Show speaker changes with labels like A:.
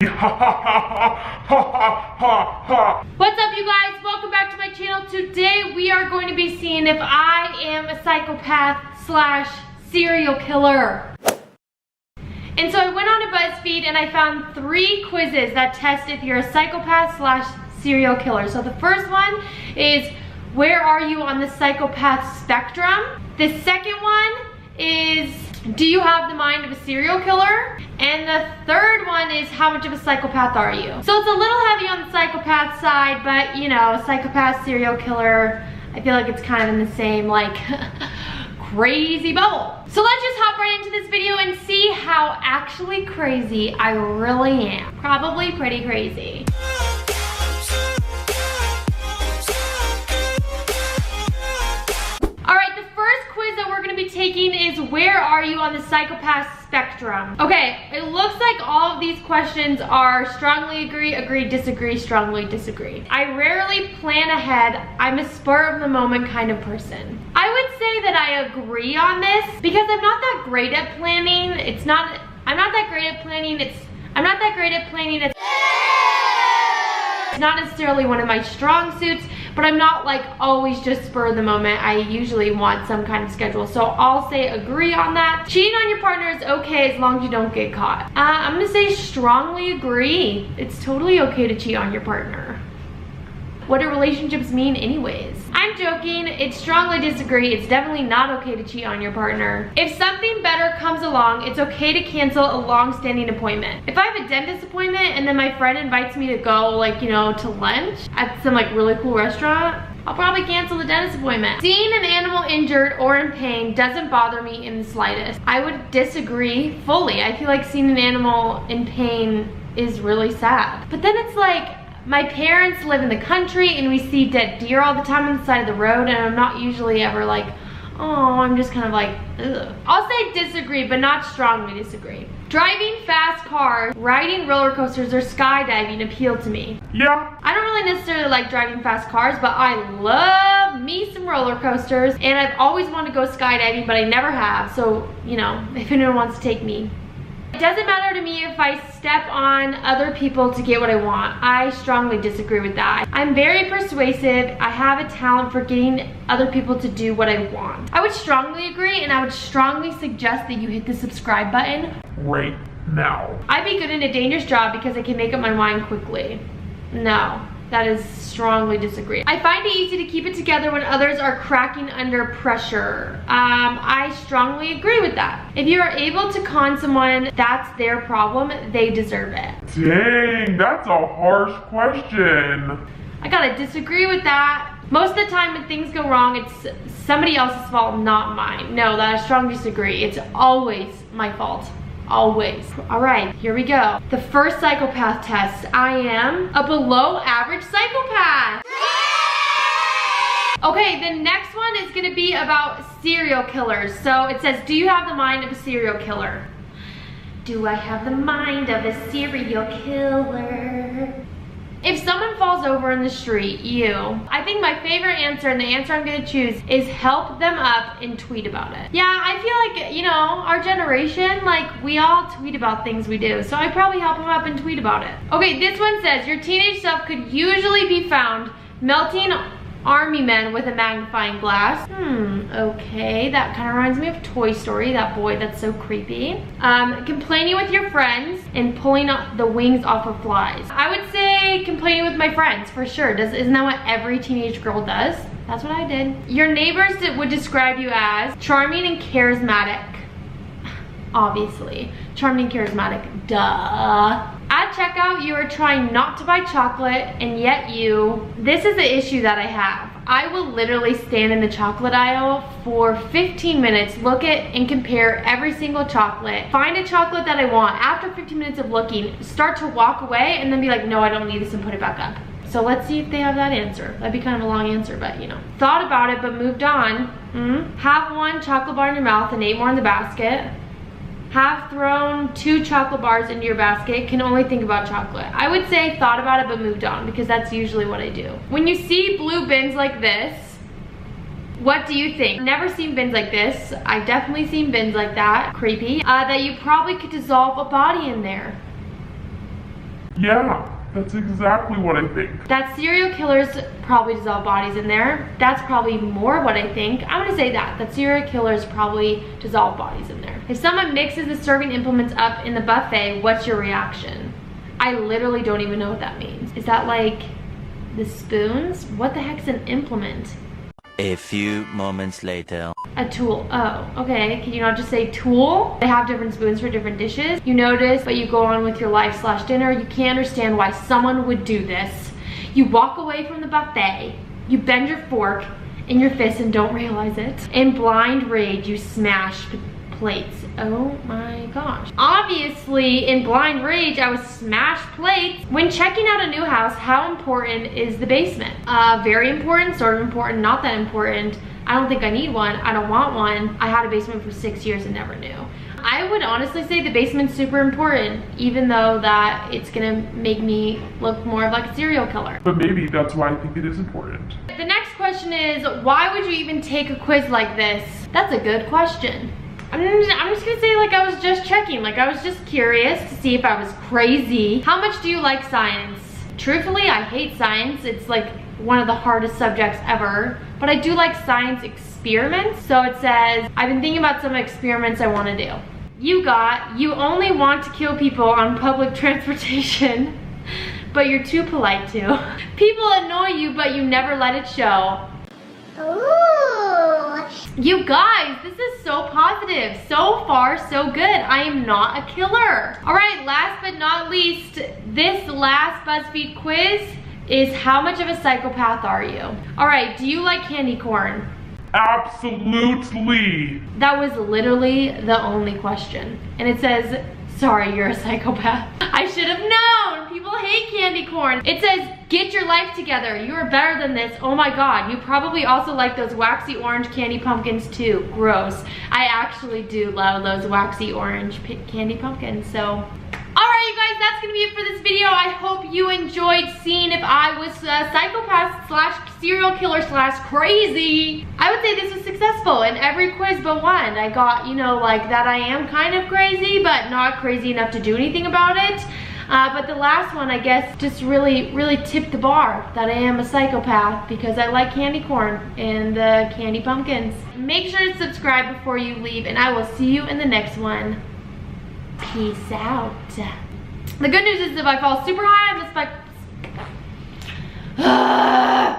A: What's up, you guys? Welcome back to my channel. Today we are going to be seeing if I am a psychopath / serial killer. And so I went on to Buzzfeed and I found 3 quizzes that test if you're a psychopath / serial killer. So the first one is, where are you on the psychopath spectrum? The second one is, do you have the mind of a serial killer? And the third one is, how much of a psychopath are you? So it's a little heavy on the psychopath side, but you know, psychopath, serial killer, I feel like it's kind of in the same like crazy bubble. So let's just hop right into this video and see how actually crazy I really am. Probably pretty crazy. Taking is, where are you on the psychopath spectrum? Okay, it looks like all of these questions are strongly agree, agree, disagree, strongly disagree. I rarely plan ahead. I'm a spur of the moment kind of person. I would say that I agree on this because I'm not that great at planning. I'm not that great at planning. It's not necessarily one of my strong suits, but I'm not like always just spur of the moment. I usually want some kind of schedule. So I'll say agree on that. Cheating on your partner is okay as long as you don't get caught. I'm gonna say strongly agree. It's totally okay to cheat on your partner. What do relationships mean anyways? I'm joking, it's strongly disagree. It's definitely not okay to cheat on your partner. If something better comes along, it's okay to cancel a long-standing appointment. If I have a dentist appointment and then my friend invites me to go, like, you know, to lunch at some like really cool restaurant, I'll probably cancel the dentist appointment. Seeing an animal injured or in pain doesn't bother me in the slightest. I would disagree fully. I feel like seeing an animal in pain is really sad. But then it's like, my parents live in the country and we see dead deer all the time on the side of the road, and I'm not usually ever like, oh, I'm just kind of like, ugh. I'll say disagree, but not strongly disagree. Driving fast cars, riding roller coasters, or skydiving appeal to me. Yeah. I don't really necessarily like driving fast cars, but I love me some roller coasters, and I've always wanted to go skydiving, but I never have, so, you know, if anyone wants to take me. It doesn't matter to me if I step on other people to get what I want. I strongly disagree with that. I'm very persuasive. I have a talent for getting other people to do what I want. I would strongly agree, and I would strongly suggest that you hit the subscribe button right now. I'd be good in a dangerous job because I can make up my mind quickly. No. That is strongly disagree. I find it easy to keep it together when others are cracking under pressure. I strongly agree with that. If you are able to con someone, that's their problem. They deserve it. Dang, that's a harsh question. I gotta disagree with that. Most of the time when things go wrong, it's somebody else's fault, not mine. No, that I strongly disagree. It's always my fault. Always. All right, here we go. The first psychopath test. I am a below average psychopath. Okay, the next one is gonna be about serial killers. So it says, do you have the mind of a serial killer? Do I have the mind of a serial killer? If someone falls over in the street, I think my favorite answer, and the answer I'm gonna choose, is help them up and tweet about it. Yeah, I feel like, you know, our generation, like, we all tweet about things we do, so I'd probably help them up and tweet about it. Okay, this one says, your teenage self could usually be found melting army men with a magnifying glass. Okay, that kind of reminds me of Toy Story, that boy that's so creepy. Complaining with your friends and pulling the wings off of flies. I would say complaining with my friends, for sure. Isn't that what every teenage girl does? That's what I did. Your neighbors would describe you as charming and charismatic. Obviously, charming and charismatic, duh. At checkout, you are trying not to buy chocolate, and yet this is the issue that I have. I will literally stand in the chocolate aisle for 15 minutes, look at and compare every single chocolate, find a chocolate that I want. After 15 minutes of looking, start to walk away, and then be like, no, I don't need this, and put it back up. So let's see if they have that answer. That'd be kind of a long answer, but you know. Thought about it, but moved on. Have one chocolate bar in your mouth and 8 more in the basket. Have thrown 2 chocolate bars into your basket, can only think about chocolate. I would say thought about it but moved on, because that's usually what I do. When you see blue bins like this, what do you think? Never seen bins like this. I've definitely seen bins like that, creepy, that you probably could dissolve a body in there.
B: Yeah, that's exactly what I think.
A: That serial killers probably dissolve bodies in there. That's probably more what I think. I'm gonna say that serial killers probably dissolve bodies in there. If someone mixes the serving implements up in the buffet, what's your reaction? I literally don't even know what that means. Is that like the spoons? What the heck's an implement?
C: A few moments later.
A: A tool. Oh, okay. Can you not just say tool? They have different spoons for different dishes. You notice, but you go on with your life/dinner. You can't understand why someone would do this. You walk away from the buffet. You bend your fork in your fist and don't realize it. In blind rage, you smash plates. Oh my gosh. Obviously, in blind rage, I would smash plates. When checking out a new house, how important is the basement? Very important, sort of important, not that important. I don't think I need one. I don't want one. I had a basement for 6 years and never knew. I would honestly say the basement's super important, even though that it's gonna make me look more of like a serial killer.
B: But maybe that's why I think it is important.
A: The next question is, why would you even take a quiz like this? That's a good question. I'm just gonna say, like, I was just checking. Like, I was just curious to see if I was crazy. How much do you like science? Truthfully, I hate science. It's like one of the hardest subjects ever. But I do like science experiments. So it says, I've been thinking about some experiments I wanna do. You only want to kill people on public transportation, but you're too polite to. People annoy you, but you never let it show.
D: Ooh.
A: You guys, this is so positive. So far, so good. I am not a killer. All right, last but not least, this last BuzzFeed quiz is how much of a psychopath are you? All right, do you like candy corn?
B: Absolutely.
A: That was literally the only question. And it says, sorry, you're a psychopath. I should have known. People hate candy corn. It says, get your life together. You are better than this. Oh my God. You probably also like those waxy orange candy pumpkins too. Gross. I actually do love those waxy orange candy pumpkins. So, all right, you guys, that's gonna be it for this video. I hope you enjoyed seeing if I was a psychopath / serial / crazy. I would say this was successful in every quiz but one. I got, you know, like that I am kind of crazy, but not crazy enough to do anything about it. But the last one, I guess, just really tipped the bar that I am a psychopath because I like candy corn and candy pumpkins. Make sure to subscribe before you leave, and I will see you in the next one. Peace out. The good news is if I fall super high, I'm